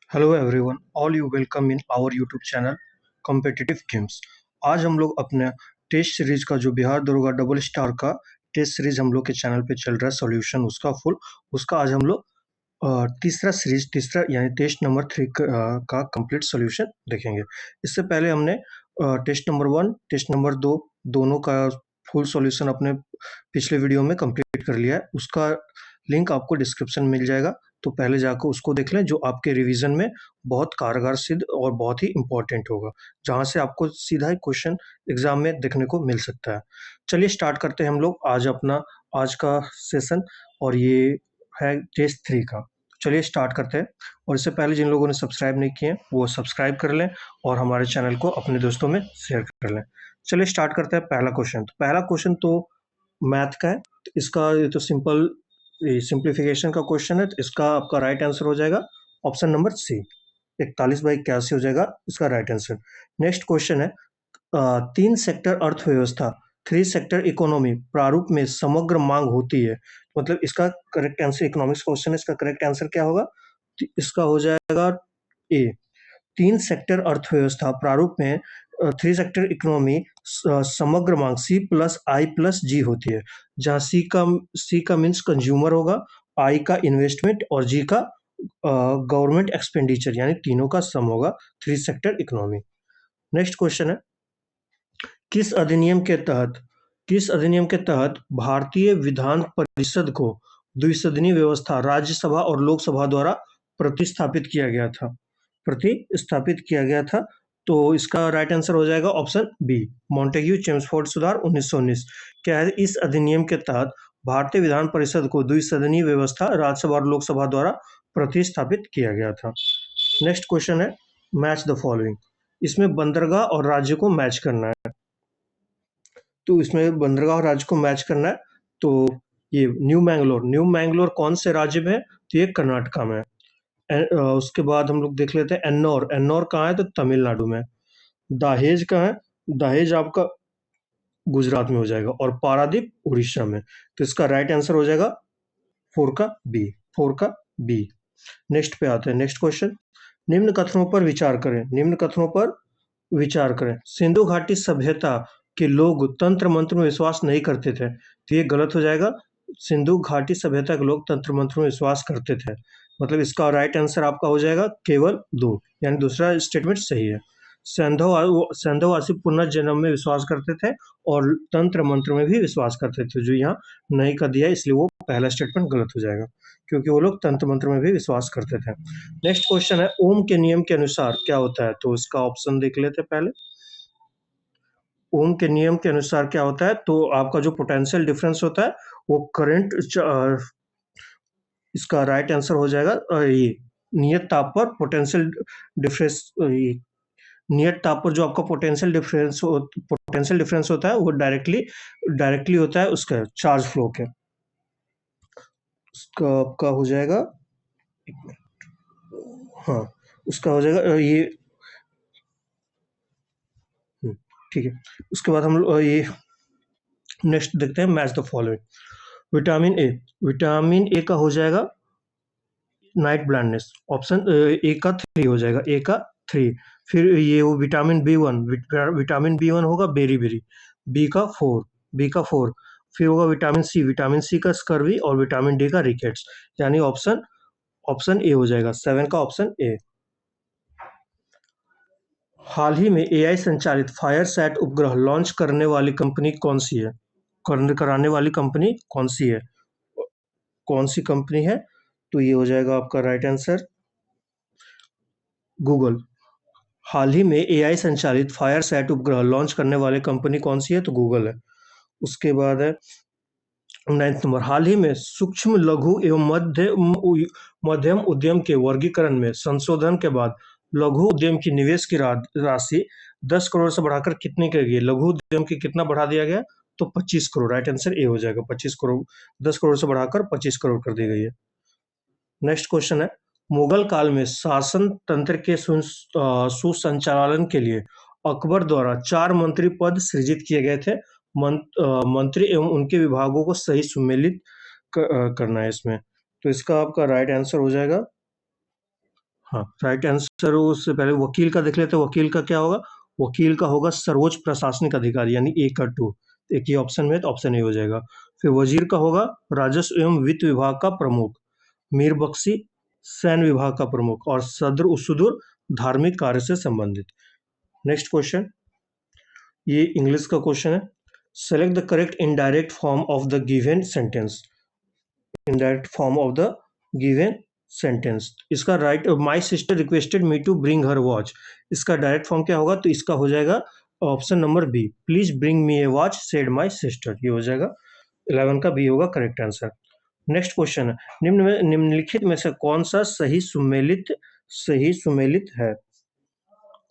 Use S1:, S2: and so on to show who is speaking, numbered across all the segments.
S1: Hello everyone, all you welcome in our YouTube channel competitive games. आज हम लोग अपने टेस्ट सीरीज का जो बिहार दरोगा डबल स्टार का टेस्ट सीरीज हम लोग के चैनल पे चल रहा है, सॉल्यूशन उसका फुल उसका आज हम लोग तीसरा यानी टेस्ट नंबर 3 का कंप्लीट सॉल्यूशन देखेंगे। इससे पहले हमने टेस्ट नंबर 1 टेस्ट नंबर 2 दोनों का फुल सॉल्यूशन अपने पिछले वीडियो में कंप्लीट कर लिया है। उसका लिंक आपको डिस्क्रिप्शन में मिल जाएगा, तो पहले जाकर उसको देख लें, जो आपके रिवीजन में बहुत कारगर सिद्ध और बहुत ही इम्पोर्टेंट होगा, जहाँ से आपको सीधा ही क्वेश्चन एग्जाम में देखने को मिल सकता है। चलिए स्टार्ट करते हैं हम लोग आज का सेशन, और ये है टेस्ट 3 का। चलिए स्टार्ट करते हैं। और इससे पहले जिन लोगों ने सब्सक्राइब नहीं किए वो सब्सक्राइब कर लें और हमारे चैनल को अपने दोस्तों में शेयर कर लें। चलिए स्टार्ट करते हैं। पहला क्वेश्चन तो मैथ का है। तो इसका ये तो सिंप्लीफिकेशन का क्वेश्चन है, तो इसका आपका राइट आंसर हो जाएगा ऑप्शन नंबर सी, 41/81 हो जाएगा इसका राइट आंसर। नेक्स्ट क्वेश्चन है, 3 सेक्टर अर्थव्यवस्था, 3 सेक्टर इकोनॉमी प्रारूप में समग्र मांग होती है। मतलब इसका करेक्ट आंसर, इकोनॉमिक्स क्वेश्चन है, इसका करेक्ट आंसर क्या होगा? तो इसका हो जाएगा ए, 3 सेक्टर अर्थव्यवस्था प्रारूप में 3 सेक्टर इकोनॉमी समग्र मांग C+I+G होती है, जहाँ सी का मीन्स कंज्यूमर होगा, आई का इन्वेस्टमेंट और जी का गवर्नमेंट एक्सपेंडिचर, यानी तीनों का सम होगा 3 सेक्टर इकोनॉमी। नेक्स्ट क्वेश्चन है, किस अधिनियम के तहत भारतीय विधान परिषद को द्विसदनीय व्यवस्था राज्यसभा और लोकसभा द्वारा प्रतिस्थापित किया गया था? तो इसका राइट आंसर हो जाएगा ऑप्शन बी, मॉन्टेग्यू चेम्सफोर्ड सुधार 1919। क्या है? इस अधिनियम के तहत भारतीय विधान परिषद को द्विसदनीय व्यवस्था राज्यसभा और लोकसभा द्वारा प्रतिस्थापित किया गया था। नेक्स्ट क्वेश्चन है, मैच द फॉलोइंग। इसमें बंदरगाह और राज्य को मैच करना है। तो इसमें बंदरगाह और राज्य को मैच करना है। तो ये न्यू मैंगलोर कौन से राज्य में है? तो ये कर्नाटका में है। उसके बाद हम लोग देख लेते हैं एन्नौर कहाँ है? तो तमिलनाडु में। दहेज कहाँ है? दहेज आपका गुजरात में हो जाएगा, और पारादीप उड़ीसा में। तो इसका राइट आंसर हो जाएगा 4 का बी। नेक्स्ट पे आते हैं, नेक्स्ट क्वेश्चन, निम्न कथनों पर विचार करें। सिंधु घाटी सभ्यता के लोग तंत्र मंत्र में विश्वास नहीं करते थे, तो ये गलत हो जाएगा। सिंधु घाटी सभ्यता के लोग तंत्र मंत्र में विश्वास करते थे, मतलब इसका राइट आंसर आपका हो जाएगा केवल 2, यानी दूसरा स्टेटमेंट सही है। सैंधववासी पुनर्जन्म में विश्वास करते थे और तंत्र मंत्र में भी विश्वास करते थे, जो यहाँ नहीं कर दिया, इसलिए वो पहला स्टेटमेंट गलत हो जाएगा, क्योंकि वो लोग तंत्र मंत्र में भी विश्वास करते थे। नेक्स्ट क्वेश्चन है, ओम के नियम के अनुसार क्या होता है? तो इसका ऑप्शन देख लेते हैं पहले। ओम के नियम के अनुसार क्या होता है? तो आपका जो पोटेंशियल डिफरेंस होता है वो करंट, इसका राइट आंसर हो जाएगा ये नियत ताप पर पोटेंशियल डिफरेंस। नियत ताप पर जो आपका पोटेंशियल डिफरेंस होता है वो डायरेक्टली होता है उसका चार्ज फ्लो के। उसका आपका हो जाएगा, हाँ उसका हो जाएगा ये, ठीक है। उसके बाद हम लोग ये नेक्स्ट देखते हैं, match the following. Vitamin A का हो जाएगा नाइट ब्लाइंडनेस, ऑप्शन ए का 3 हो जाएगा, ए का 3। फिर ये वो विटामिन बी वन होगा बेरी बेरी, बी का 4। फिर होगा विटामिन सी का स्कर्वी, और विटामिन डी का रिकेट्स, यानी ऑप्शन ए हो जाएगा, 7 का ऑप्शन ए। हाल ही में एआई संचालित फायरसैट उपग्रह लॉन्च कराने वाली कंपनी कौन सी है? कौन सी कंपनी है? तो ये हो जाएगा आपका राइट आंसर गूगल। हाल ही में एआई संचालित फायरसैट उपग्रह लॉन्च करने वाली कंपनी कौन सी है? तो गूगल है। उसके बाद है 9th नंबर, हाल ही में सूक्ष्म लघु एवं मध्यम उद्यम के वर्गीकरण में संशोधन के बाद लघु उद्यम की निवेश की राशि 10 करोड़ से बढ़ाकर कितनी कर गई? लघु उद्यम की कितना बढ़ा दिया गया? तो 25 करोड़। राइट आंसर ए हो जाएगा 25 करोड़। 10 करोड़ से बढ़ाकर 25 करोड़ कर दी गई है। नेक्स्ट क्वेश्चन है, मुगल काल में शासन तंत्र के सुसंचालन के लिए अकबर द्वारा 4 मंत्री पद सृजित किए गए थे। मंत्री एवं उनके विभागों को सही सुमेलित करना है इसमें। तो इसका आपका राइट आंसर हो जाएगा हाँ, राइट आंसर उससे पहले वकील का देख लेते हैं। वकील का क्या होगा? वकील का होगा सर्वोच्च प्रशासनिक अधिकारी, यानी ए का 2। एक ही ऑप्शन में है तो ऑप्शन ए हो जाएगा। फिर वजीर का होगा राजस्व एवं वित्त विभाग का प्रमुख। मीर बख्शी सैन्य विभाग का प्रमुख। और सदर उसदुर धार्मिक कार्य से संबंधित। नेक्स्ट क्वेश्चन, ये इंग्लिश का क्वेश्चन है। Select the correct indirect form of the given sentence. Indirect form of the given sentence, इसका right, my sister requested me to bring her watch, इसका डायरेक्ट फॉर्म क्या होगा? तो इसका हो जाएगा option number B, please bring me a watch said my sister, ये हो जाएगा 11 का बी होगा करेक्ट आंसर। नेक्स्ट क्वेश्चन है, निम्नलिखित में से कौन सा सही सुमेलित है?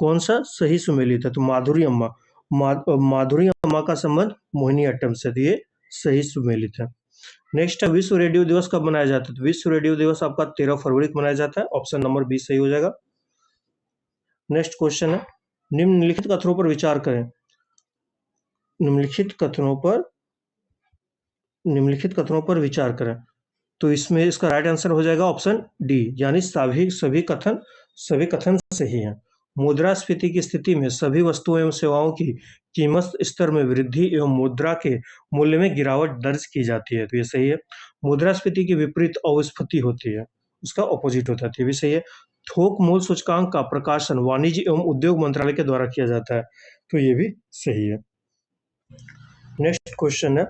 S1: कौन सा सही सुमेलित है? तो माधुरी अम्मा, माधुरी अम्मा का संबंध मोहिनी अट्टम से, तो ये सही सुमेलित है। नेक्स्ट है, विश्व रेडियो दिवस कब मनाया जाता है? तो विश्व रेडियो दिवस आपका 13 फरवरी को मनाया जाता है, ऑप्शन नंबर बी सही हो जाएगा। नेक्स्ट क्वेश्चन है, निम्नलिखित कथनों पर विचार करें। निम्नलिखित कथनों पर विचार करें, तो इसमें इसका राइट आंसर हो जाएगा ऑप्शन डी, यानी सभी कथन सही हैं। मुद्रास्फीति की स्थिति में सभी वस्तुओं एवं सेवाओं की कीमत स्तर में वृद्धि एवं मुद्रा के मूल्य में गिरावट दर्ज की जाती है, तो ये सही है। मुद्रास्फीति के विपरीत अपस्फीति होती है, उसका ऑपोजिट होता है, तो ये भी सही है। थोक मूल्य सूचकांक का प्रकाशन वाणिज्य एवं उद्योग मंत्रालय के द्वारा किया जाता है, तो ये भी सही है। नेक्स्ट क्वेश्चन है,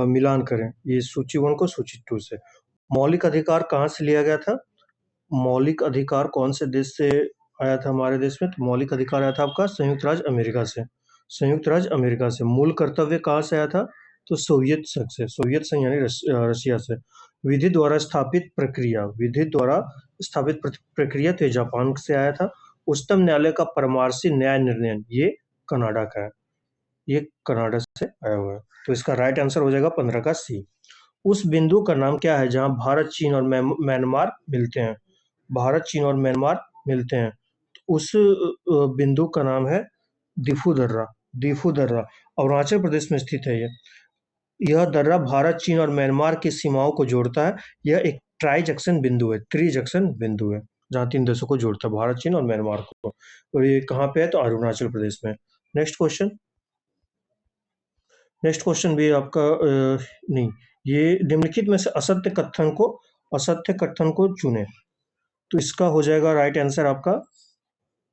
S1: मिलान करें ये सूची 1 को सूची 2 से। मौलिक अधिकार कहाँ से लिया गया था? मौलिक अधिकार कौन से देश से आया था हमारे देश में? तो मौलिक अधिकार आया था आपका संयुक्त राज्य अमेरिका से। संयुक्त राज्य अमेरिका से। मूल कर्तव्य कहाँ से आया था? तो सोवियत संघ से, सोवियत संघ यानी रशिया से। विधि द्वारा स्थापित प्रक्रिया तो जापान से आया था। उच्चतम न्यायालय का परामर्शी न्याय निर्णय, ये कनाडा का है, ये कनाडा से आया हुआ है, तो इसका राइट आंसर हो जाएगा 15 का सी। उस बिंदु का नाम क्या है जहां भारत, चीन और म्यांमार मिलते हैं? भारत, चीन और म्यांमार मिलते हैं, तो उस बिंदु का नाम है दिफू दर्रा। दिफू दर्रा अरुणाचल प्रदेश में स्थित है। यह दर्रा भारत, चीन और म्यांमार की सीमाओं को जोड़ता है। यह एक ट्राई जंक्शन बिंदु है जहाँ 3 देशों को जोड़ता है, भारत, चीन और म्यांमार को। और ये कहाँ पे है? तो अरुणाचल प्रदेश में। नेक्स्ट क्वेश्चन भी आपका नहीं, ये निम्नलिखित में से असत्य कथन को चुने, तो इसका हो जाएगा राइट आंसर आपका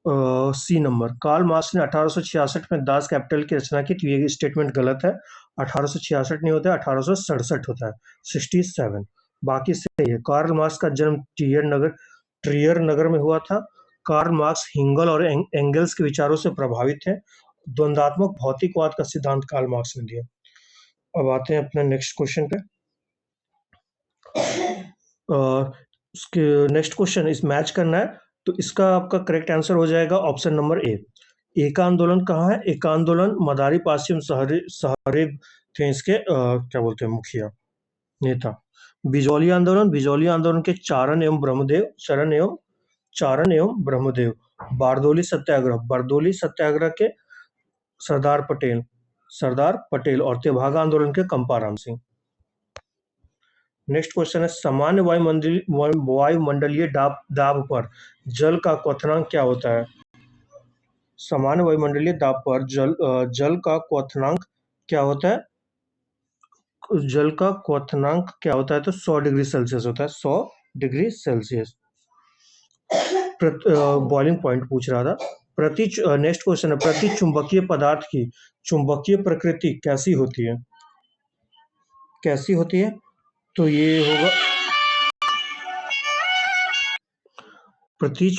S1: सी नंबर। कार्ल मार्क्स ने 1866 में दास कैपिटल की रचना की, तो ये स्टेटमेंट गलत है। 1866 नहीं होता है, 1867 होता है, 67। बाकी सही है। कार्ल मार्क्स का जन्म ट्रियर नगर में हुआ था। कार्ल मार्क्स हिंगल और एंगल्स के विचारों से प्रभावित थे। द्वंद्वात्मक भौतिकवाद का सिद्धांत कार्ल मार्क्स ने दिया। अब आते हैं अपने नेक्स्ट क्वेश्चन पे। उसके नेक्स्ट क्वेश्चन इस मैच करना है, तो इसका आपका करेक्ट आंसर हो जाएगा ऑप्शन नंबर ए। एका आंदोलन कहाँ है? एका आंदोलन मदारी पासिम साहब थे इसके क्या बोलते हैं मुखिया नेता। बिजौली आंदोलन के चारण एवं ब्रह्मदेव। बारदोली सत्याग्रह के सरदार पटेल और तेभागा आंदोलन के कंपाराम सिंह। नेक्स्ट क्वेश्चन है, सामान्य वायुमंडलीय दाब पर जल का क्वथनांक क्या होता है? सामान्य वायुमंडलीय दाब पर जल का क्वथनांक क्या होता है? जल का क्वथनांक क्या होता है? तो 100 डिग्री सेल्सियस होता है, 100 डिग्री सेल्सियस। बॉइलिंग पॉइंट पूछ रहा था। नेक्स्ट क्वेश्चन है, प्रति चुंबकीय पदार्थ की चुंबकीय प्रकृति कैसी होती है? तो ये होगा प्रति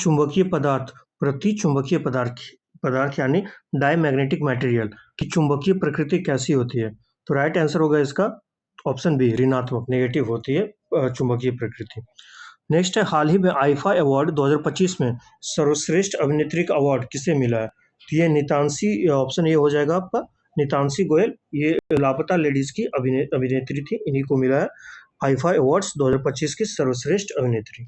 S1: चुंबकीय पदार्थ यानी डायमैग्नेटिक मटेरियल की चुंबकीय प्रकृति कैसी होती है? तो राइट आंसर होगा इसका ऑप्शन बी, ऋणात्मक, नेगेटिव होती है चुंबकीय प्रकृति। नेक्स्ट है, हाल ही में आईफा अवार्ड 2025 में सर्वश्रेष्ठ अभिनेत्री का अवार्ड किसे मिला है? तो ये नितांशी, ऑप्शन ये हो जाएगा आपका नितांशी गोयल, ये लापता लेडीज की अभिनेत्री थी, इन्हीं को मिला है आईफा अवार्ड्स 2025 की सर्वश्रेष्ठ अभिनेत्री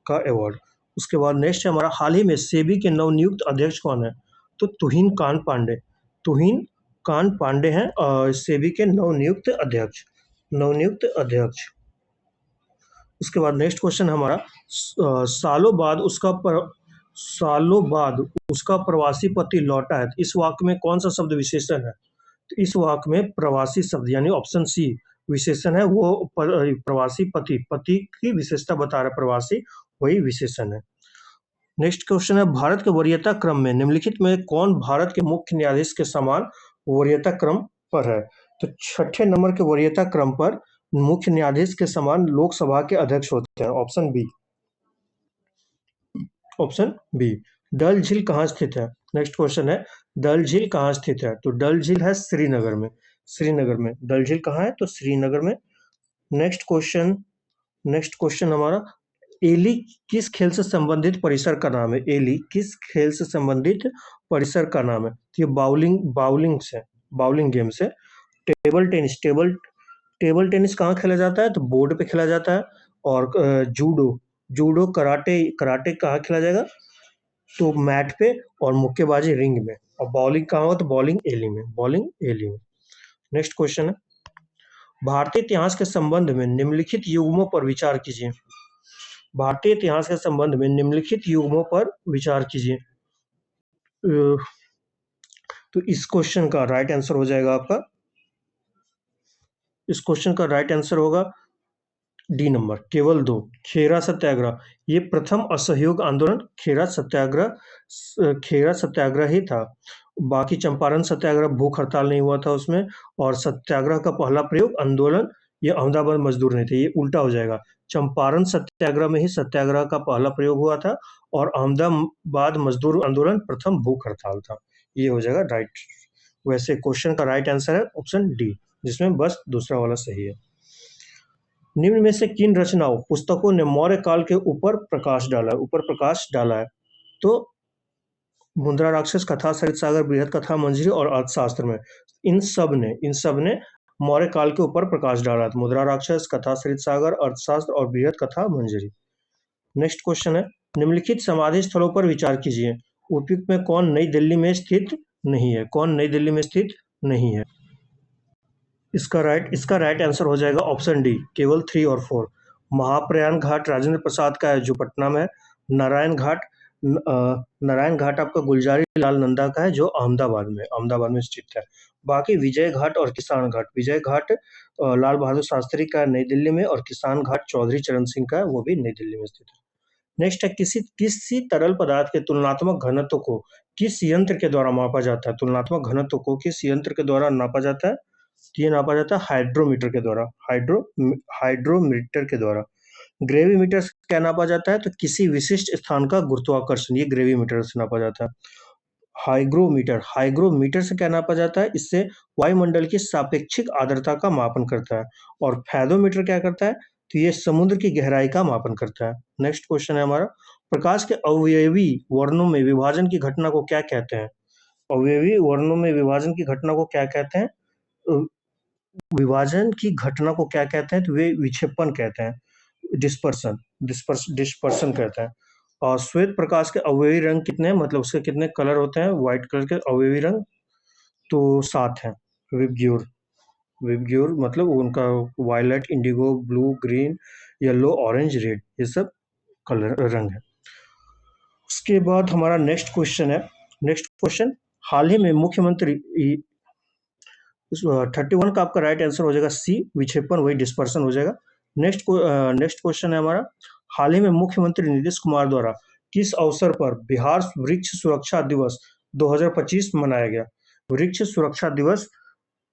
S1: का अवार्ड। उसके बाद नेक्स्ट है हमारा, हाल ही में सेबी के नवनियुक्त अध्यक्ष कौन है? तो तुहिन कांत पांडे हैं सेबी के नवनियुक्त अध्यक्ष। उसके बाद नेक्स्ट क्वेश्चन हमारा सालों बाद उसका प्रवासी पति लौटा है, तो इस वाक्य में कौन सा शब्द विशेषण है? तो इस वाक्य में प्रवासी शब्द यानी ऑप्शन सी विशेषण है, वो प्रवासी पति की विशेषता बता रहा है, प्रवासी वही विशेषण है। नेक्स्ट क्वेश्चन है, भारत के वरीयता क्रम में निम्नलिखित में कौन भारत के मुख्य न्यायाधीश के समान वरीयता क्रम पर है? तो छठे नंबर के वरीयता क्रम पर मुख्य न्यायाधीश के समान लोकसभा के अध्यक्ष होते हैं, option B. Option B. Dal झील कहाँ स्थित है? नेक्स्ट क्वेश्चन है, डल झील कहाँ स्थित है? तो डल झील है श्रीनगर में। श्रीनगर में डल झील कहाँ है? तो श्रीनगर में। नेक्स्ट क्वेश्चन हमारा, एली किस खेल से संबंधित परिसर का नाम है? एली किस खेल से संबंधित परिसर का नाम है? तो ये बाउलिंग गेम से। टेबल टेनिस कहाँ खेला जाता है? तो बोर्ड पे खेला जाता है। और जूडो कराटे कहाँ खेला जाएगा? तो मैट पे। और मुक्केबाजी रिंग में। और बॉलिंग कहाँ होगा? तो बॉलिंग एली में। नेक्स्ट क्वेश्चन है, भारतीय इतिहास के संबंध में निम्नलिखित युग्मों पर विचार कीजिए। भारतीय इतिहास के संबंध में निम्नलिखित युग्मों पर विचार कीजिए। तो इस क्वेश्चन का राइट आंसर हो जाएगा आपका, इस क्वेश्चन का राइट आंसर होगा डी नंबर, केवल 2, खेरा सत्याग्रह। ये प्रथम असहयोग आंदोलन खेरा सत्याग्रह ही था। बाकी चंपारण सत्याग्रह भूख हड़ताल नहीं हुआ था उसमें। और सत्याग्रह का पहला प्रयोग आंदोलन, ये अहमदाबाद मजदूर नहीं थे, ये उल्टा हो जाएगा। चंपारण सत्याग्रह में ही सत्याग्रह का पहला प्रयोग हुआ था और अहमदाबाद मजदूर आंदोलन प्रथम भूख हड़ताल था। ये हो जाएगा राइट। वैसे क्वेश्चन का राइट आंसर है ऑप्शन डी, जिसमें बस दूसरा वाला सही है। निम्न में से किन रचनाओं पुस्तकों ने मौर्य काल के ऊपर प्रकाश डाला है? तो मुद्रा राक्षस, कथा सरित सागर, बृहद कथा मंजरी और अर्थशास्त्र में इन सब ने मौर्य काल के ऊपर प्रकाश डाला था। मुद्रा राक्षस, कथा सरित सागर, अर्थशास्त्र और बृहद कथा मंजरी। नेक्स्ट क्वेश्चन है, निम्नलिखित समाधि स्थलों पर विचार कीजिए। उपयुक्त में कौन नई दिल्ली में स्थित नहीं है? कौन नई दिल्ली में स्थित नहीं है? इसका राइट आंसर हो जाएगा ऑप्शन डी, केवल 3 और 4। महाप्रयाण घाट राजेंद्र प्रसाद का है जो पटना में है। नारायण घाट आपका गुलजारी लाल नंदा का है जो अहमदाबाद में स्थित है। बाकी विजय घाट और किसान घाट, विजय घाट लाल बहादुर शास्त्री का है नई दिल्ली में, और किसान घाट चौधरी चरण सिंह का है, वो भी नई दिल्ली में स्थित है। नेक्स्ट है, किसी तरल पदार्थ के तुलनात्मक घनत्व को किस यंत्र के द्वारा मापा जाता है? तुलनात्मक घनत्व को किस यंत्र के द्वारा नापा जाता है? ये नापा जाता है हाइड्रोमीटर के द्वारा। हाइड्रोमीटर के द्वारा। ग्रेविमीटर से क्या नापा जाता है? तो किसी विशिष्ट स्थान का गुरुत्वाकर्षण, ये ग्रेविमीटर से नापा जाता है। हाइग्रोमीटर से क्या नापा जाता है? इससे वायुमंडल की सापेक्षिक आर्द्रता का मापन करता है। और फैदोमीटर क्या करता है? तो ये समुद्र की गहराई का मापन करता है। नेक्स्ट क्वेश्चन है हमारा, प्रकाश के अवयवी वर्णों में विभाजन की घटना को क्या कहते हैं? अवयवी वर्णों में विभाजन की घटना को क्या कहते हैं? विभाजन की घटना को क्या कहते हैं? तो वे विक्षेपण कहते हैं, डिस्पर्सन कहते हैं। और श्वेत प्रकाश के अवयवी रंग कितने हैं, मतलब उसके कितने कलर होते हैं? व्हाइट कलर के अवयवी रंग तो 7 हैं। विबग्योर मतलब उनका violet, indigo, blue, green, yellow, orange, red, ये सब कलर रंग है। उसके बाद हमारा नेक्स्ट क्वेश्चन, हाल ही में मुख्यमंत्री 31 का आपका राइट आंसर हो जाएगा सी, विक्षेपण वही डिस्पर्सन हो जाएगा। नेक्स्ट क्वेश्चन है हमारा, हाल ही में मुख्यमंत्री नीतीश कुमार द्वारा किस अवसर पर बिहार वृक्ष सुरक्षा दिवस 2025 मनाया गया? वृक्ष सुरक्षा दिवस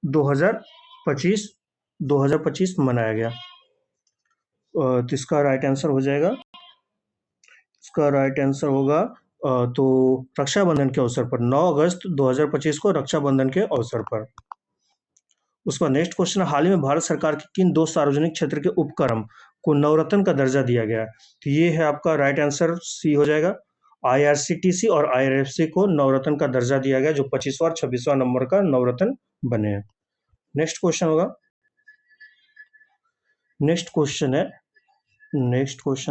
S1: 2025 मनाया गया। तो इसका राइट आंसर हो जाएगा, इसका राइट आंसर होगा तो रक्षाबंधन के अवसर पर, 9 अगस्त 2025 को रक्षाबंधन के अवसर पर। उसका नेक्स्ट क्वेश्चन, हाल ही में भारत सरकार के किन 2 सार्वजनिक क्षेत्र के उपक्रम को नवरत्न का दर्जा दिया गया है? तो ये है आपका राइट आंसर, सी हो जाएगा। IRCTC और IRFC को नवरत्न का दर्जा दिया गया, जो 25वां और 26वां नंबर का नवरत्न बने हैं। नेक्स्ट क्वेश्चन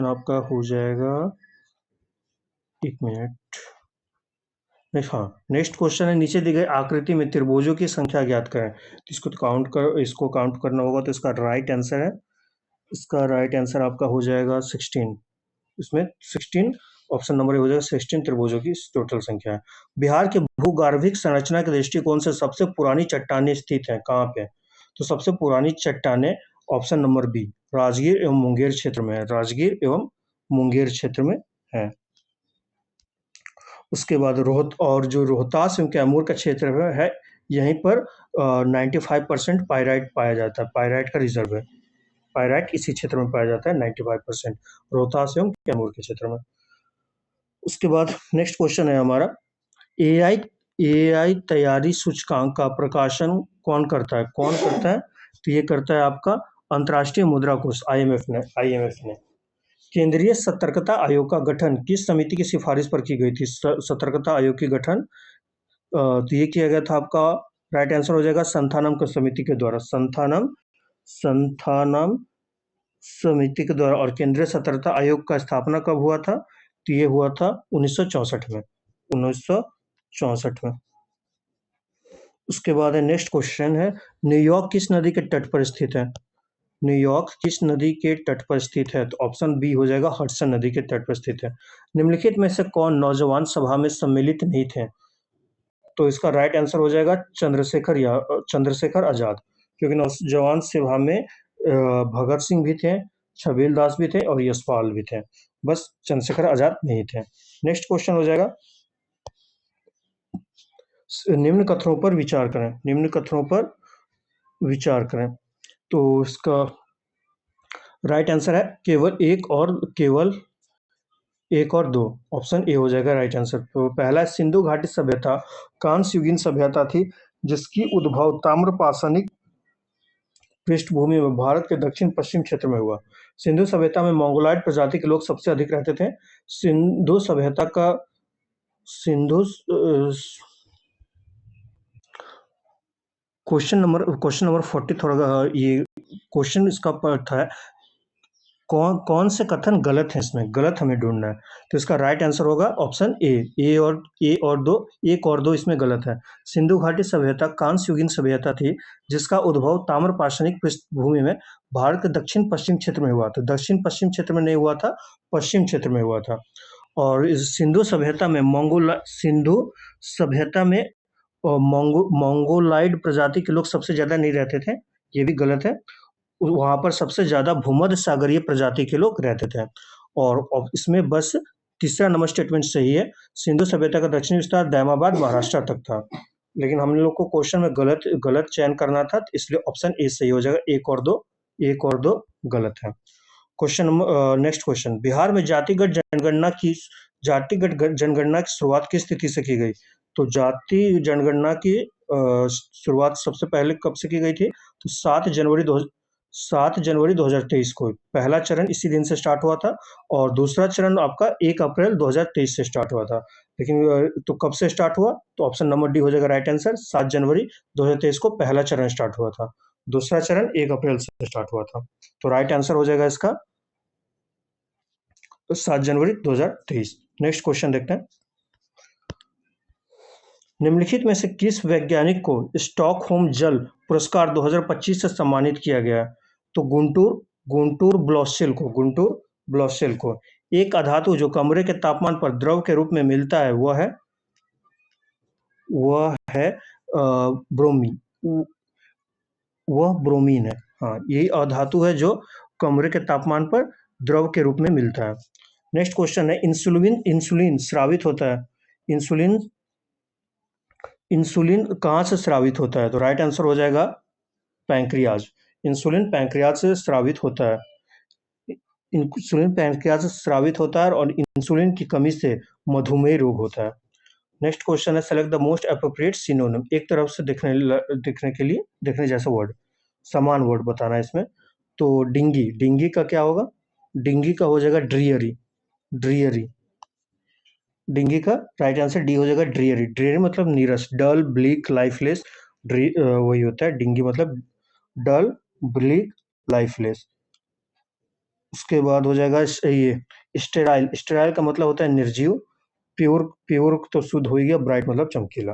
S1: आपका हो जाएगा, एक मिनट। नेक्स्ट क्वेश्चन है, नीचे दी गई आकृति में त्रिभुजों की संख्या ज्ञात करें। इसको काउंट करना होगा, तो इसका राइट आंसर है इसका राइट आंसर आपका हो जाएगा 16। इसमें 16 ऑप्शन नंबर ए हो जाएगा। 16 त्रिभुजों की टोटल संख्या है। बिहार के भूगर्भिक संरचना के दृष्टिकोण से सबसे पुरानी चट्टानें स्थित हैं कहाँ पे? तो सबसे पुरानी चट्टानें ऑप्शन नंबर बी राजगीर एवं मुंगेर क्षेत्र में है। राजगीर एवं मुंगेर क्षेत्र में है। उसके बाद जो रोहतास एवं कैमूर का क्षेत्र है यहीं पर 95% पाइराइट पाया जाता है। पाइराइट का रिजर्व है। पाइराइट इसी क्षेत्र में पाया जाता है 95% रोहतास एवं कैमूर के क्षेत्र में। उसके बाद नेक्स्ट क्वेश्चन है हमारा, एआई एआई तैयारी सूचकांक का प्रकाशन कौन करता है? तो ये करता है आपका अंतर्राष्ट्रीय मुद्रा कोष आईएमएफ ने। केंद्रीय सतर्कता आयोग का गठन किस समिति की सिफारिश पर की गई थी? सतर्कता आयोग की गठन तो ये किया गया था आपका। राइट आंसर हो जाएगा संथानम की समिति के द्वारा। संथानम समिति के द्वारा। और केंद्रीय सतर्कता आयोग का स्थापना कब हुआ था? तो ये हुआ था 1964 में। 1964 में। उसके बाद है नेक्स्ट क्वेश्चन है, न्यूयॉर्क किस नदी के तट पर स्थित है? न्यूयॉर्क किस नदी के तट पर स्थित है? तो ऑप्शन बी हो जाएगा हडसन नदी के तट पर स्थित है। निम्नलिखित में से कौन नौजवान सभा में सम्मिलित नहीं थे? तो इसका राइट आंसर हो जाएगा चंद्रशेखर आजाद, क्योंकि नौजवान सभा में भगत सिंह भी थे, छबील दास भी थे और यशपाल भी थे। बस चंद्रशेखर आजाद नहीं थे। नेक्स्ट क्वेश्चन हो जाएगा, निम्न कथनों पर विचार करें। निम्न कथनों पर विचार करें। तो इसका राइट आंसर है केवल एक और दो। ऑप्शन ए हो जाएगा राइट आंसर। तो पहला सिंधु घाटी सभ्यता कांस्य युगीन सभ्यता थी, जिसकी उद्भव ताम्रपाषाणिक पृष्ठभूमि में भारत के दक्षिण पश्चिम क्षेत्र में हुआ। सिंधु सभ्यता में मंगोलॉयड प्रजाति के लोग सबसे अधिक रहते थे। सिंधु सभ्यता का क्वेश्चन नंबर 40 थोड़ा ये क्वेश्चन इसका था, कौन से कथन गलत है? इसमें गलत हमें ढूंढना है। तो इसका राइट आंसर होगा ऑप्शन ए। एक और दो इसमें गलत है। सिंधु घाटी सभ्यता कांस्य युगीन सभ्यता थी, जिसका उद्भव ताम्रपाषाणिक पृष्ठभूमि में भारत के दक्षिण पश्चिम क्षेत्र में हुआ था। दक्षिण पश्चिम क्षेत्र में नहीं हुआ था, पश्चिम क्षेत्र में हुआ था। और इस सिंधु सभ्यता में मंगोलाइड प्रजाति के लोग सबसे ज्यादा नहीं रहते थे, ये भी गलत है। वहां पर सबसे ज्यादा भूमध्य सागरीय प्रजाति के लोग रहते थे। और इसमें बस तीसरा नंबर स्टेटमेंट सही है। सिंधु सभ्यता का दक्षिणी विस्तार दामाबाद महाराष्ट्र तक था। लेकिन हम लोग को क्वेश्चन में गलत चयन करना था, इसलिए ऑप्शन ए सही हो जाएगा। एक और दो गलत है। Question number next question, Bihar में जातिगत जनगणना की शुरुआत किस तिथि से की गई? तो जाति जनगणना की शुरुआत सबसे पहले कब से की गई थी? तो 7 जनवरी 2023 को पहला चरण इसी दिन से स्टार्ट हुआ था, और दूसरा चरण आपका 1 अप्रैल 2023 से स्टार्ट हुआ था। लेकिन तो कब से स्टार्ट हुआ? तो ऑप्शन नंबर डी हो जाएगा राइट आंसर। 7 जनवरी 2023 को पहला चरण स्टार्ट हुआ था। दूसरा चरण 1 अप्रैल से स्टार्ट हुआ था। तो राइट आंसर हो जाएगा इसका 7 जनवरी 2023। नेक्स्ट क्वेश्चन देखते हैं, निम्नलिखित में से किस वैज्ञानिक को स्टॉकहोम जल पुरस्कार 2025 से सम्मानित किया गया? तो गुंटूर ब्लॉसेल को। एक अधातु जो कमरे के तापमान पर द्रव के रूप में मिलता है वह है ब्रोमीन है। हाँ, यही अधातु है जो कमरे के तापमान पर द्रव के रूप में मिलता है। नेक्स्ट क्वेश्चन है, इंसुलिन स्रावित होता है। इंसुलिन कहाँ से स्रावित होता है? तो राइट आंसर हो जाएगा पैंक्रियाज। इंसुलिन पैंक्रियाज से स्रावित होता है। इंसुलिन पैंक्रियाज से स्रावित होता है और इंसुलिन की कमी से मधुमेह रोग होता है। नेक्स्ट क्वेश्चन है, select the most appropriate synonym. एक तरफ से देखने जैसा वर्ड, समान वर्ड बताना है इसमें। तो डिंगी का क्या होगा? डिंगी का हो जाएगा ड्रियरी। डिंगी का राइट आंसर डी हो जाएगा ड्रियरी मतलब नीरस, डल, ब्लीक, लाइफलेस। वही होता है डिंगी मतलब डल, ब्लीक, लाइफलेस। उसके बाद हो जाएगा ये स्टेराइल का मतलब होता है निर्जीव। प्योर तो शुद्ध हो गया, ब्राइट मतलब चमकीला।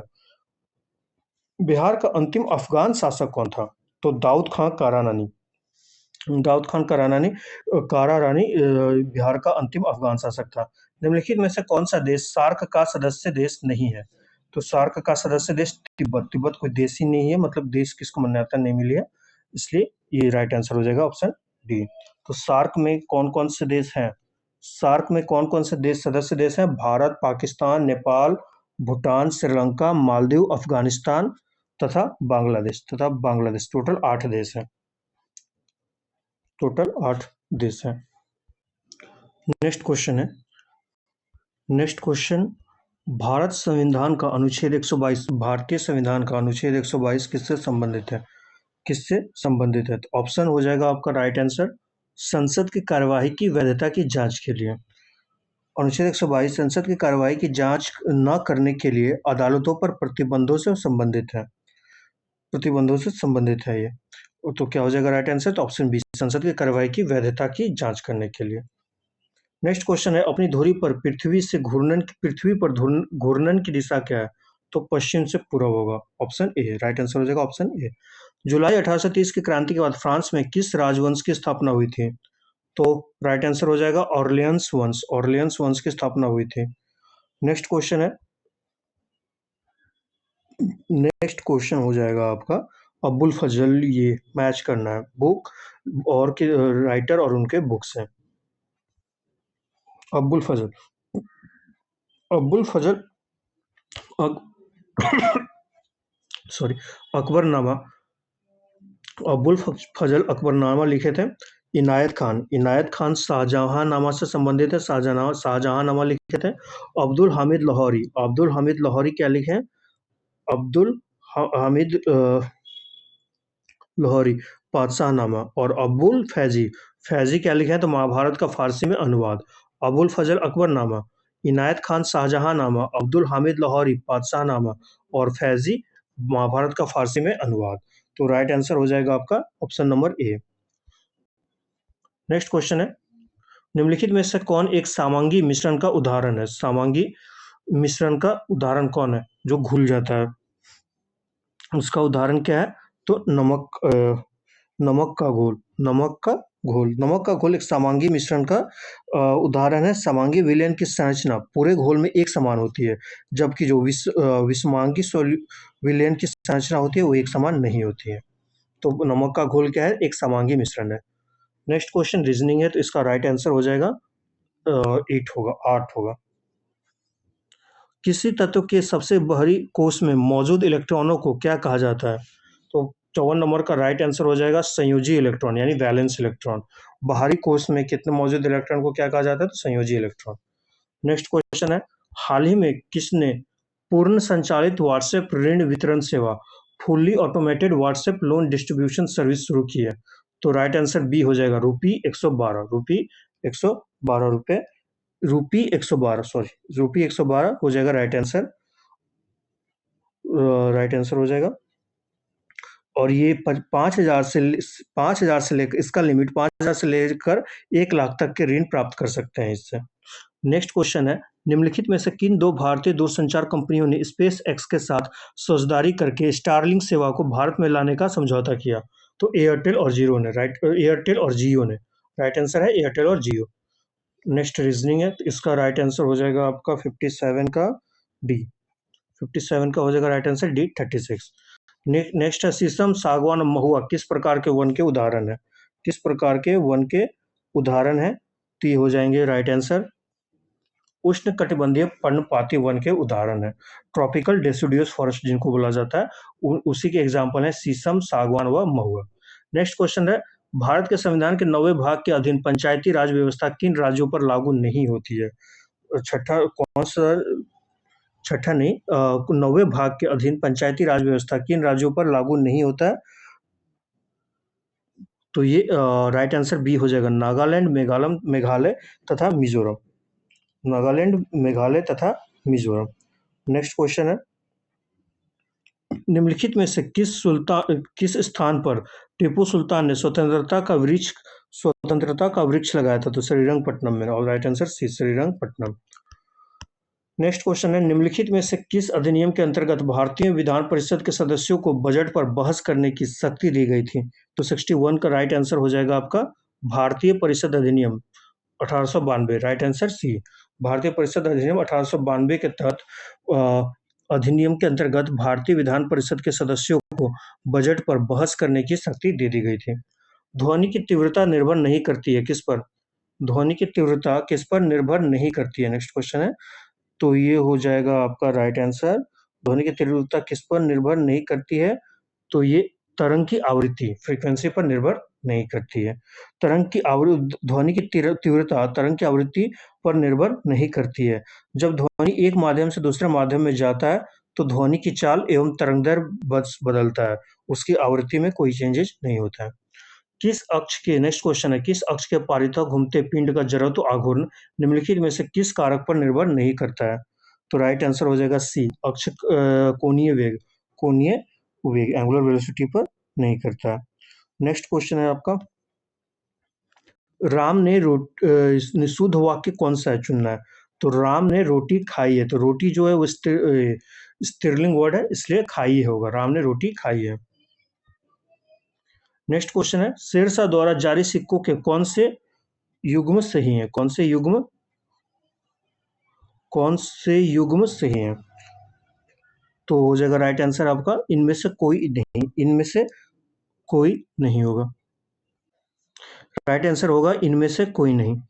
S1: बिहार का अंतिम अफगान शासक कौन था? तो दाऊद खां कारानानी। दाऊद खान कारा रानी बिहार का अंतिम अफगान शासक था। निम्नलिखित में से कौन सा देश सार्क का सदस्य देश नहीं है? तो सार्क का सदस्य देश तिब्बत। तिब्बत कोई देश ही नहीं है, मतलब देश किसको मान्यता नहीं मिली है, इसलिए ये राइट आंसर हो जाएगा ऑप्शन डी। तो सार्क में कौन कौन से देश हैं? सार्क में कौन कौन से देश सदस्य देश हैं? भारत, पाकिस्तान, नेपाल, भूटान, श्रीलंका, मालदीव, अफगानिस्तान तथा बांग्लादेश। टोटल 8 देश हैं। टोटल 8 देश हैं। नेक्स्ट क्वेश्चन, भारत संविधान का अनुच्छेद 122, भारतीय संविधान का अनुच्छेद 122 किससे संबंधित है? तो ऑप्शन हो जाएगा आपका राइट आंसर, संसद की कार्यवाही की वैधता की जांच के लिए। अनुच्छेद 122 संसद की कार्यवाही की जांच न करने के लिए अदालतों पर प्रतिबंधों से संबंधित है ये। तो क्या हो जाएगा राइट आंसर? तो ऑप्शन बी, संसद की कार्यवाही की वैधता की जांच करने के लिए। नेक्स्ट क्वेश्चन है, अपनी धुरी पर पृथ्वी पर घूर्णन की दिशा क्या है? तो पश्चिम से पूर्व होगा। ऑप्शन ए राइट आंसर हो जाएगा, ऑप्शन ए। जुलाई 1830 की क्रांति के बाद फ्रांस में किस राजवंश की स्थापना हुई थी? तो राइट आंसर हो जाएगा ऑर्लियंस वंश की स्थापना हुई थी। नेक्स्ट क्वेश्चन हो जाएगा आपका अबुल फजल, ये मैच करना है बुक और के राइटर और उनके बुक्स हैं। अबुल फजल अकबरनामा, अबुल फजल अकबरनामा लिखे थे। इनायत खान शाहजहांनामा से संबंधित है, शाहजहांनामा लिखे थे। अब्दुल हामिद लाहौरी क्या लिखे? अब्दुल हामिद लाहौरी बादशाहनामा। और अबुल फैजी क्या लिखे हैं? तो महाभारत का फारसी में अनुवाद। अबुल फजल अकबरनामा, इनायत खान शाहजहांनामा, अब्दुल हामिद लाहौरी बादशाहनामा और फैजी महाभारत का फारसी में अनुवाद। तो राइट आंसर हो जाएगा आपका option number A. Next question है, निम्नलिखित में से कौन एक समांगी मिश्रण का उदाहरण है? समांगी मिश्रण का उदाहरण कौन है जो घुल जाता है? उसका उदाहरण क्या है? तो नमक का घोल एक समांगी मिश्रण का उदाहरण है। समांगी विलयन की संरचना पूरे घोल में एक समान होती है, जबकि जो विषमांगी विलयन की संरचना होती है वो एक समान नहीं होती है। तो नमक का घोल क्या है? एक समांगी मिश्रण है। नेक्स्ट क्वेश्चन रीजनिंग है, तो इसका राइट आंसर हो जाएगा 8 होगा। किसी तत्व के सबसे बाहरी कोश में मौजूद इलेक्ट्रॉनों को क्या कहा जाता है? तो 54 नंबर का राइट आंसर हो जाएगा संयोजी इलेक्ट्रॉन, यानी वैलेंस इलेक्ट्रॉन। बाहरी कोश में कितने मौजूद इलेक्ट्रॉन को क्या कहा जाता है? तो संयोजी इलेक्ट्रॉन। नेक्स्ट क्वेश्चन है, हाल ही में किसने पूर्ण संचालित व्हाट्सएप ऋण वितरण सेवा fully automated WhatsApp loan distribution service शुरू की है? तो राइट आंसर बी हो जाएगा रूपी 112 हो जाएगा राइट आंसर हो जाएगा। और ये 5,000 से लेकर इसका लिमिट 5,000 से लेकर 1 लाख तक के ऋण प्राप्त कर सकते हैं इससे। नेक्स्ट क्वेश्चन है, निम्नलिखित में से किन 2 भारतीय दूरसंचार कंपनियों ने स्पेस एक्स के साथ साझेदारी करके स्टारलिंक सेवा को भारत में लाने का समझौता किया? तो एयरटेल और जियो ने। राइट आंसर है एयरटेल और जियो। नेक्स्ट रीजनिंग है, तो इसका राइट आंसर हो जाएगा आपका 57 का डी। 57 का हो जाएगा राइट आंसर डी 36। नेक्स्ट है, शीशम, सागवान, महुआ किस प्रकार के वन के उदाहरण है? तो ये हो जाएंगे राइट आंसर उष्ण कटिबंधीय पर्णपाती वन के उदाहरण है। ट्रॉपिकल डेसिडुअस फॉरेस्ट जिनको बोला जाता है, उसी के एग्जाम्पल है शीशम, सागवान व महुआ। नेक्स्ट क्वेश्चन है, भारत के संविधान के 9वें भाग के अधीन पंचायती राज व्यवस्था किन राज्यों पर लागू नहीं होती है? छठा नहीं, 9वें भाग के अधीन पंचायती राज व्यवस्था किन राज्यों पर लागू नहीं होता है? तो ये राइट आंसर बी हो जाएगा, नागालैंड, मेघालय तथा मिजोरम। नेक्स्ट क्वेश्चन है, निम्नलिखित में से किस स्थान पर टीपू सुल्तान ने स्वतंत्रता का वृक्ष लगाया था? तो श्रीरंगपट्टनम में। और right answer C, Srirangapatnam. Next question है, निम्नलिखित में से किस अधिनियम के अंतर्गत भारतीय विधान परिषद के सदस्यों को बजट पर बहस करने की शक्ति दी गई थी? तो 61 का राइट आंसर हो जाएगा आपका भारतीय परिषद अधिनियम 1892, राइट आंसर सी। भारतीय परिषद अधिनियम 1892 के तहत अधिनियम के अंतर्गत भारतीय विधान परिषद के सदस्यों को बजट पर बहस करने की शक्ति दे दी गई थी। ध्वनि की तीव्रता निर्भर नहीं करती है किस पर? ध्वनि की तीव्रता किस पर निर्भर नहीं करती है? नेक्स्ट क्वेश्चन है, तो ये हो जाएगा आपका राइट आंसर। ध्वनि की तीव्रता किस पर निर्भर नहीं करती है? तो ये तरंग की आवृत्ति, फ्रीक्वेंसी पर निर्भर नहीं करती है। तरंग की ध्वनि की तीव्रता तरंग की आवृत्ति पर निर्भर नहीं करती है। जब ध्वनि एक माध्यम से दूसरे माध्यम में जाता है तो ध्वनि की चाल एवं तरंगदैर्घ्य बस बदलता है, उसकी आवृत्ति में कोई चेंजेस नहीं होता है। किस अक्ष के नेक्स्ट क्वेश्चन है, किस अक्ष के परितः घूमते पिंड का जड़त्व आघूर्ण निम्नलिखित में से किस कारक पर निर्भर नहीं करता है? तो राइट आंसर हो जाएगा सी, अक्ष कोणीय वेग, कोणीय वेग एंगुलर वेलोसिटी पर नहीं करता है। नेक्स्ट क्वेश्चन है आपका, राम ने शुद्ध वाक्य कौन सा है चुनना है? तो राम ने रोटी खाई है, तो रोटी जो है वो स्त्रीलिंग वर्ड है, इसलिए खाई होगा, राम ने रोटी खाई है। नेक्स्ट क्वेश्चन है, शेरशाह द्वारा जारी सिक्कों के कौन से युग्म सही हैं? कौन से युग्म सही हैं? तो हो जाएगा राइट आंसर आपका इनमें से कोई नहीं, इनमें से कोई नहीं होगा। राइट आंसर होगा इनमें से कोई नहीं,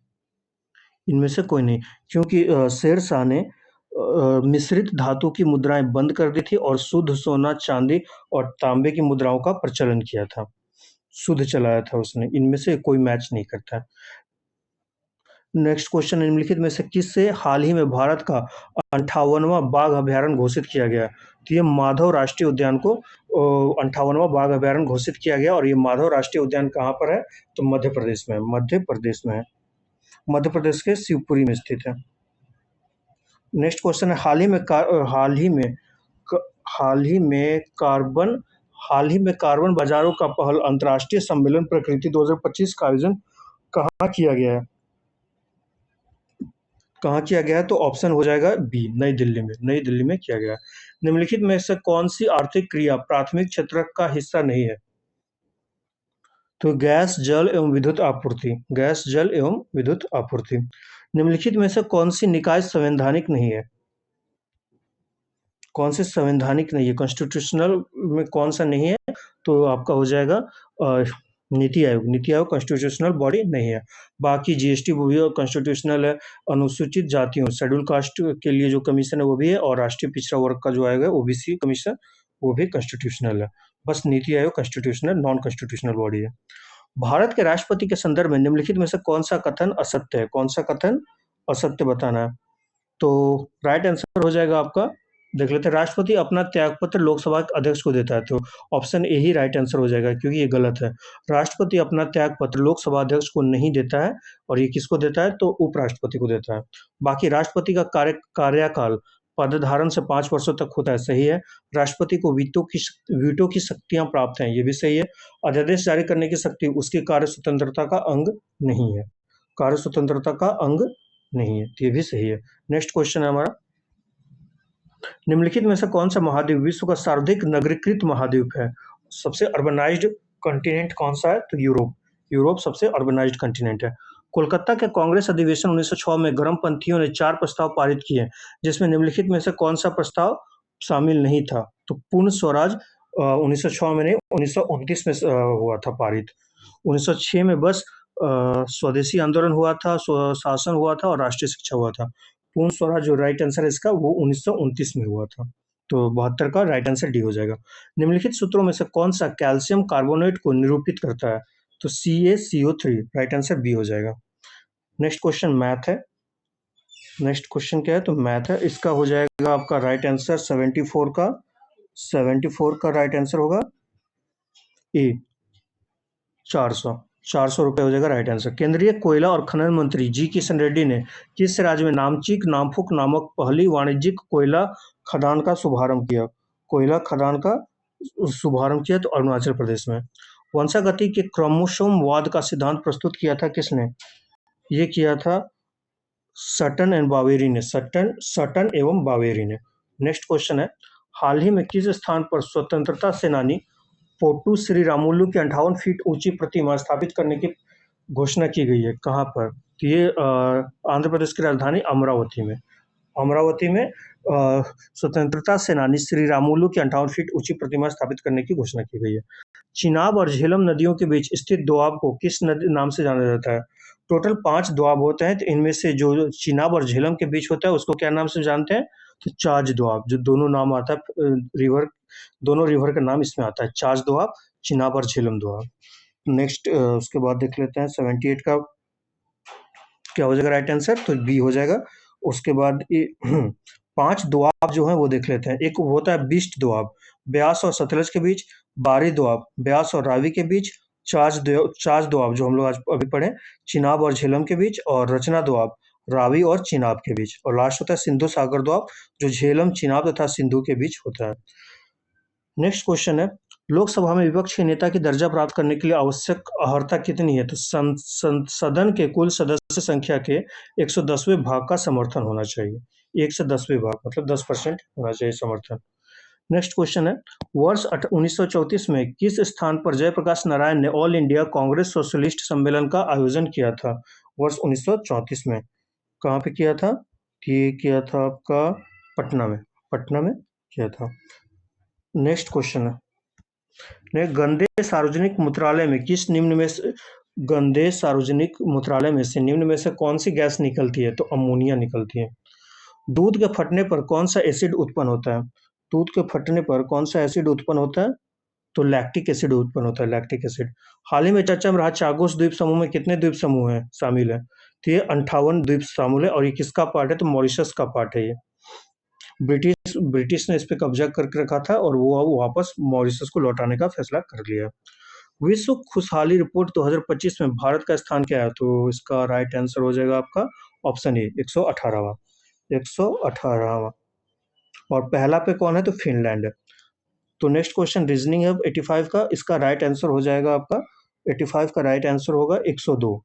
S1: इनमें से कोई नहीं, क्योंकि शेरशाह ने मिश्रित धातु की मुद्राएं बंद कर दी थी और शुद्ध सोना, चांदी और तांबे की मुद्राओं का प्रचलन किया था, शुद्ध चलाया था उसने, इनमें से कोई मैच नहीं करता है। नेक्स्ट क्वेश्चन, निम्नलिखित में से किससे हाल ही में भारत का 58वां बाघ अभयारण्य घोषित किया गया? तो ये माधव राष्ट्रीय उद्यान को 58वां बाघ अभयारण्य घोषित किया गया, और ये माधव राष्ट्रीय उद्यान कहाँ पर है? तो मध्य प्रदेश में, मध्य प्रदेश में है, मध्य प्रदेश के शिवपुरी में स्थित है। नेक्स्ट क्वेश्चन है, हाल ही में कार्बन बाजारों का पहल अंतर्राष्ट्रीय सम्मेलन प्रकृति 2025 का आयोजन कहाँ किया गया है? कहाँ किया गया है? तो ऑप्शन हो जाएगा बी, नई दिल्ली में, नई दिल्ली में किया गया है। निम्नलिखित में से कौन सी आर्थिक क्रिया प्राथमिक क्षेत्र का हिस्सा नहीं है? तो गैस जल एवं विद्युत आपूर्ति, गैस जल एवं विद्युत आपूर्ति। निम्नलिखित में से कौन सी निकाय संवैधानिक नहीं है? कौन से संवैधानिक नहीं है, कॉन्स्टिट्यूशनल में कौन सा नहीं है? तो आपका हो जाएगा नीति आयोग, नीति आयोग कॉन्स्टिट्यूशनल बॉडी नहीं है। बाकी जीएसटी वो भी कॉन्स्टिट्यूशनल है, अनुसूचित जातियों शेड्यूल कास्ट के लिए जो कमीशन है वो भी है, और राष्ट्रीय पिछड़ा वर्ग का जो आएगा ओबीसी कमीशन वो भी कॉन्स्टिट्यूशनल है। बस NITI Aayog constitutional non constitutional body है। भारत के राष्ट्रपति के संदर्भ में निम्नलिखित में से कौन सा कथन असत्य है? कौन सा कथन असत्य बताना है? तो राइट आंसर हो जाएगा आपका, देख लेते हैं, राष्ट्रपति अपना त्यागपत्र लोकसभा के अध्यक्ष को देता है, तो option A he right answer हो जाएगा, क्योंकि ये गलत है। राष्ट्रपति अपना त्यागपत्र लोकसभा अध्यक्ष को नहीं देता है, और ये किसको देता है? तो उपराष्ट्रपति को देता है। बाकी राष्ट्रपति का कार्यकाल पदधारण से 5 वर्षों तक होता है, सही है। राष्ट्रपति को वीटो की शक्तियां प्राप्त हैं, ये भी सही है। अध्यादेश जारी करने की शक्ति उसकी कार्य स्वतंत्रता का अंग नहीं है, कार्य स्वतंत्रता का अंग नहीं है, ये भी सही है। नेक्स्ट क्वेश्चन है हमारा, निम्नलिखित में से कौन सा महाद्वीप विश्व का सर्वाधिक नगरीकृत महाद्वीप है? सबसे अर्बनाइज्ड कॉन्टिनेंट कौन सा है? तो यूरोप, यूरोप सबसे अर्बनाइज्ड कॉन्टिनेंट है। कोलकाता के कांग्रेस अधिवेशन 1906 में गर्मपंथियों ने 4 प्रस्ताव पारित किए, जिसमें निम्नलिखित में से कौन सा प्रस्ताव शामिल नहीं था? तो पूर्ण स्वराज 1906 में नहीं, 1929 में हुआ था पारित। 1906 में बस स्वदेशी आंदोलन हुआ था, स्वशासन हुआ था और राष्ट्रीय शिक्षा हुआ था। पूर्ण स्वराज जो राइट आंसर है इसका वो 1929 में हुआ था, तो 72 का राइट आंसर डी हो जाएगा। निम्नलिखित सूत्रों में से कौन सा कैल्शियम कार्बोनेट को निरूपित करता है? तो CaCO3, राइट आंसर बी हो जाएगा। नेक्स्ट क्वेश्चन मैथ है, नेक्स्ट क्वेश्चन क्या है? तो मैथ है, इसका हो जाएगा आपका राइट आंसर 74 का राइट आंसर होगा ए, 400 रुपये हो जाएगा राइट आंसर। केंद्रीय कोयला और खनन मंत्री जी किशन रेड्डी ने किस राज्य में नामचिक नामफुक नामक पहली वाणिज्यिक कोयला खदान का शुभारंभ किया? कोयला खदान का शुभारंभ किया तो अरुणाचल प्रदेश में। वंशागति के क्रमोसोमवाद का सिद्धांत प्रस्तुत किया था किसने? ये किया था सटन एंड बावेरी ने, सटन एवं बावेरी ने। नेक्स्ट क्वेश्चन है, हाल ही में किस स्थान पर स्वतंत्रता सेनानी पोट्टू श्री रामुलु की 58 फीट ऊंची प्रतिमा स्थापित करने की घोषणा की गई है? कहाँ पर? तो ये आंध्र प्रदेश की राजधानी अमरावती में स्वतंत्रता सेनानी श्री रामुलु की 58 फीट ऊंची प्रतिमा स्थापित करने की घोषणा की गई है। चिनाब और झेलम नदियों के बीच स्थित दोआब को किस नदी नाम से जाना जाता है? टोटल 5 दोआब होते हैं, तो इनमें से जो चिनाब और झेलम के बीच होता है उसको क्या नाम से जानते हैं? तो चाज दोआब। जो दोनों नाम आता है रिवर, दोनों रिवर का नाम इसमें आता है, चाज दोआब, चिनाब और झेलम दोआब। नेक्स्ट उसके बाद देख लेते हैं 78 का क्या हो जाएगा राइट आंसर? तो बी हो जाएगा। उसके बाद 5 दोआब जो है वो देख लेते हैं। एक होता है बिस्ट दोआब, ब्यास और सतलज के बीच, बारी दोआब, ब्यास और रावी के बीच, चाज दोआब जो हम लोग आज अभी पढ़े, चिनाब और झेलम के बीच, और रचना दोआब, रावी और चिनाब के बीच, और लास्ट होता है सिंधु सागर दोआब जो झेलम, चिनाब तथा सिंधु के बीच होता है। नेक्स्ट क्वेश्चन है, लोकसभा में विपक्ष के नेता की दर्जा प्राप्त करने के लिए आवश्यक अर्हता कितनी है? तो सदन के कुल सदस्य संख्या के 110वें भाग का समर्थन होना चाहिए। 1 से 10वें भाग मतलब 10% होना चाहिए समर्थन। नेक्स्ट क्वेश्चन है, वर्ष 1934 में किस स्थान पर जयप्रकाश नारायण ने ऑल इंडिया कांग्रेस सोशलिस्ट सम्मेलन का आयोजन किया था? वर्ष 1934 में कहाँ पे किया था? ये किया था आपका पटना में किया था। नेक्स्ट क्वेश्चन है, गंदे सार्वजनिक मूत्रालय में से निम्न में से कौन सी गैस निकलती है? तो अमोनिया निकलती है। दूध के फटने पर कौन सा एसिड उत्पन्न होता है? दूध के फटने पर कौन सा एसिड उत्पन्न होता है? तो लैक्टिक एसिड उत्पन्न होता है, लैक्टिक एसिड। हाल ही में चर्चा में रहा चागोस द्वीप समूह में कितने द्वीप समूह हैं शामिल है? तो ये 58 द्वीप शामिल है, और ये किसका पार्ट है? तो मॉरिशस का पार्ट है। ये ब्रिटिश ने इस पे कब्जा करके रखा था और वो वापस मॉरिशस को लौटाने का फैसला कर लिया। विश्व खुशहाली रिपोर्ट 2025 में भारत का स्थान क्या है? तो इसका राइट आंसर हो जाएगा आपका ऑप्शन ए, 118वां। और पहला पे कौन है? तो फिनलैंड है। तो नेक्स्ट क्वेश्चन रीजनिंग है 85 का, इसका राइट आंसर हो जाएगा आपका 85 का राइट आंसर होगा 102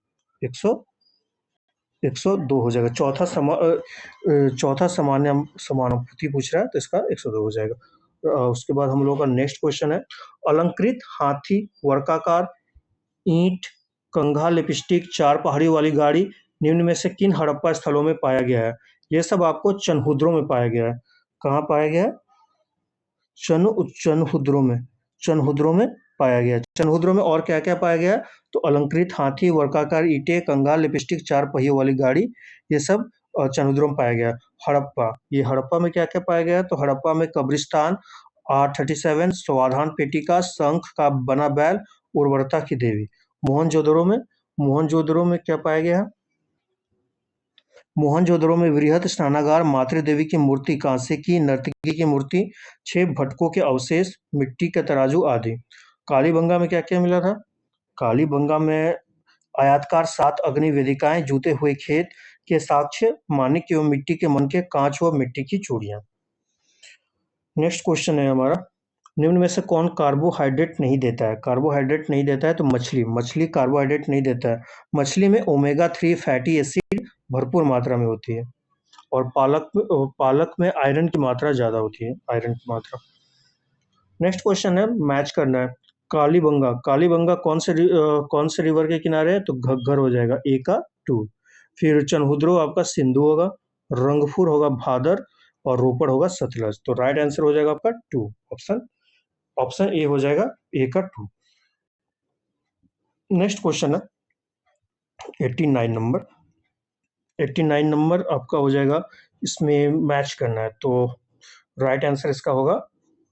S1: हो जाएगा। चौथा समानुपाती पूछ रहा है तो इसका 102 हो जाएगा। उसके बाद हम लोगों का नेक्स्ट क्वेश्चन है, अलंकृत हाथी, वर्गाकार ईंट, कंघा, लिपस्टिक, 4 पहाड़ियों वाली गाड़ी निम्न में से किन हड़प्पा स्थलों में पाया गया है? ये सब आपको चनहुद्रों में पाया गया है। कहाँ पाया गया है? चनहुद्रों में पाया गया। चनहुद्रों में और क्या क्या पाया गया? तो अलंकृत हाथी, वर्गाकार ईंटें, कंगाल, लिपस्टिक, 4 पहियों वाली गाड़ी, ये सब चनहुद्रों में पाया गया। हड़प्पा में क्या क्या पाया गया? तो हड़प्पा में कब्रिस्तान, R37, स्वाधान पेटिका, शंख का बना बैल, उर्वरता की देवी। मोहनजोदड़ो में क्या पाया गया? मोहनजोदड़ो में वृहत स्नानागार, मातृ देवी की मूर्ति, कांसे की नर्तकी की मूर्ति, 6 भटकों के अवशेष, मिट्टी के तराजू आदि। कालीबंगा में क्या क्या मिला था? कालीबंगा में आयताकार 7 अग्नि वेदिकाएं, जूते हुए खेत के साक्ष्य, माणिक एवं मिट्टी के मनके, कांच व मिट्टी की चूड़ियां। नेक्स्ट क्वेश्चन है हमारा, निम्न में से कौन कार्बोहाइड्रेट नहीं देता है? कार्बोहाइड्रेट नहीं देता है तो मछली कार्बोहाइड्रेट नहीं देता है। मछली में ओमेगा 3 फैटी एसिड भरपूर मात्रा में होती है, और पालक में आयरन की मात्रा ज़्यादा होती है, आयरन की मात्रा। नेक्स्ट क्वेश्चन है, मैच करना है। कालीबंगा कौन से रिवर के किनारे है? तो घग्गर हो जाएगा, ए का 2। फिर चनहुद्रो आपका सिंधु होगा, रंगपुर होगा भादर, और रोपड़ होगा सतलज। तो राइट आंसर हो जाएगा आपका 2, ऑप्शन ए हो जाएगा, ए का 2। नेक्स्ट क्वेश्चन है 89 नंबर आपका हो जाएगा, इसमें मैच करना है। तो राइट आंसर इसका होगा,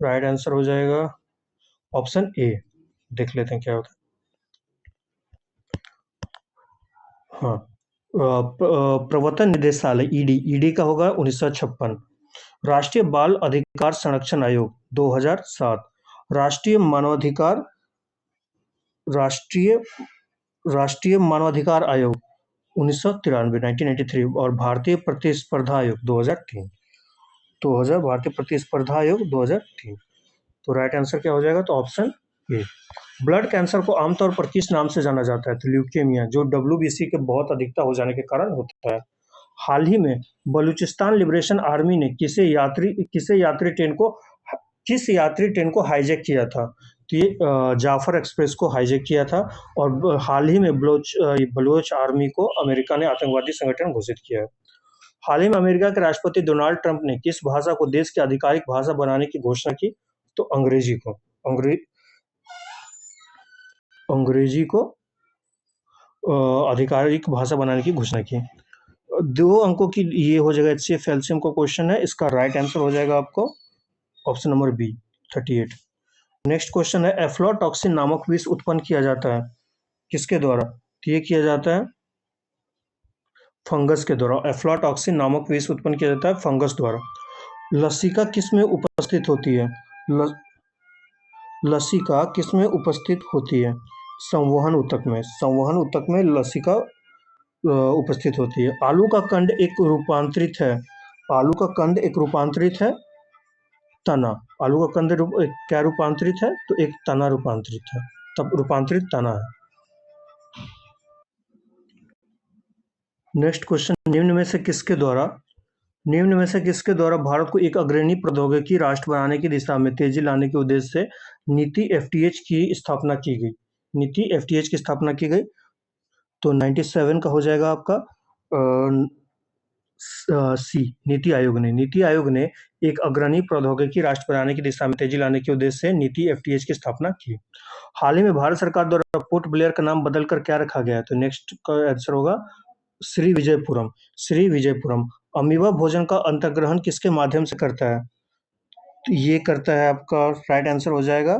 S1: राइट आंसर हो जाएगा ऑप्शन ए। देख लेते हैं क्या होता है। हाँ, प्रवर्तन निदेशालय ईडी का होगा 1956। राष्ट्रीय बाल अधिकार संरक्षण आयोग 2007, राष्ट्रीय मानवाधिकार आयोग 1993 1993, और भारतीय प्रतिस्पर्धा आयोग 2003 भारतीय प्रतिस्पर्धा आयोग 2003। तो राइट आंसर क्या हो जाएगा? तो ऑप्शन ए। ब्लड कैंसर को आमतौर पर किस नाम से जाना जाता है? तो ल्यूकेमिया, जो WBC के बहुत अधिकता हो जाने के कारण होता है। हाल ही में बलूचिस्तान लिबरेशन आर्मी ने किस यात्री ट्रेन को हाईजैक किया था? तो ये जाफर एक्सप्रेस को हाईजैक किया था। और हाल ही में बलूच आर्मी को अमेरिका ने आतंकवादी संगठन घोषित किया है। हाल ही में अमेरिका के राष्ट्रपति डोनाल्ड ट्रंप ने किस भाषा को देश की आधिकारिक भाषा बनाने की घोषणा की? तो अंग्रेजी को आधिकारिक भाषा बनाने की घोषणा की। 2 अंकों की ये हो जाएगा, एचसीएफ एलसीएम का क्वेश्चन है। इसका राइट आंसर हो जाएगा आपको option number B 38। Next question है, एफ्लाटॉक्सिन नामक विष उत्पन्न किया जाता है किसके द्वारा? तो ये किया जाता है फंगस के द्वारा। एफ्लाटॉक्सिन नामक विष उत्पन्न किया जाता है फंगस द्वारा। लसिका किस में उपस्थित होती है? लसिका किस में उपस्थित होती है? संवहन ऊतक में। संवहन ऊतक में लसिका उपस्थित होती है। आलू का कंद एक रूपांतरित है। आलू का कंद एक रूपांतरित है तना। आलू का कंद क्या रूपांतरित है? तो एक तना रूपांतरित है, तब रूपांतरित तना है। नेक्स्ट क्वेश्चन, निम्न में से किसके द्वारा भारत को एक अग्रणी प्रौद्योगिकी राष्ट्र बनाने की दिशा में तेजी लाने के उद्देश्य से नीति एफटीएच की स्थापना की गई? नीति एफटीएच की स्थापना की गई तो 97 का हो जाएगा आपका सी। नीति आयोग ने एक अग्रणी प्रौद्योगिकी राष्ट्र बनाने की दिशा में तेजी लाने के उद्देश्य से नीति एफटीएच की स्थापना की। हाल ही में भारत सरकार द्वारा पोर्ट ब्लेयर का नाम बदलकर क्या रखा गया है? तो नेक्स्ट का आंसर होगा श्री विजयपुरम। अमीबा भोजन का अंतर्ग्रहण किसके माध्यम से करता है? तो ये करता है, आपका राइट आंसर हो जाएगा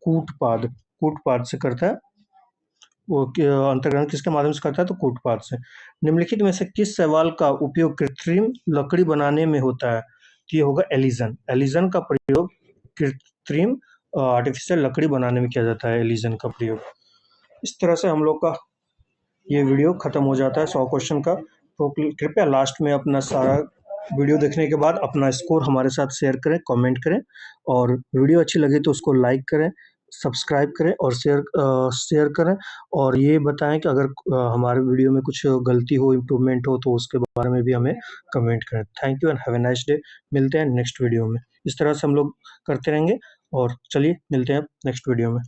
S1: कूटपाद से करता है। वो अंतर्ग्रहण किसके माध्यम से करता है? तो कूटपाद से। निम्नलिखित में से किस शैवाल का उपयोग कृत्रिम लकड़ी बनाने में होता है? तो ये होगा एलिजन का प्रयोग कृत्रिम आर्टिफिशियल लकड़ी बनाने में किया जाता है, एलिजन का प्रयोग। इस तरह से हम लोग का ये वीडियो खत्म हो जाता है 100 क्वेश्चन का। तो कृपया लास्ट में अपना सारा वीडियो देखने के बाद अपना स्कोर हमारे साथ शेयर करें, कमेंट करें, और वीडियो अच्छी लगी तो उसको लाइक करें, सब्सक्राइब करें और शेयर करें। और ये बताएं कि अगर हमारे वीडियो में कुछ गलती हो, इम्प्रूवमेंट हो, तो उसके बारे में भी हमें कमेंट करें। Thank you and have a nice day. मिलते हैं नेक्स्ट वीडियो में। इस तरह से हम लोग करते रहेंगे और चलिए मिलते हैं नेक्स्ट वीडियो में।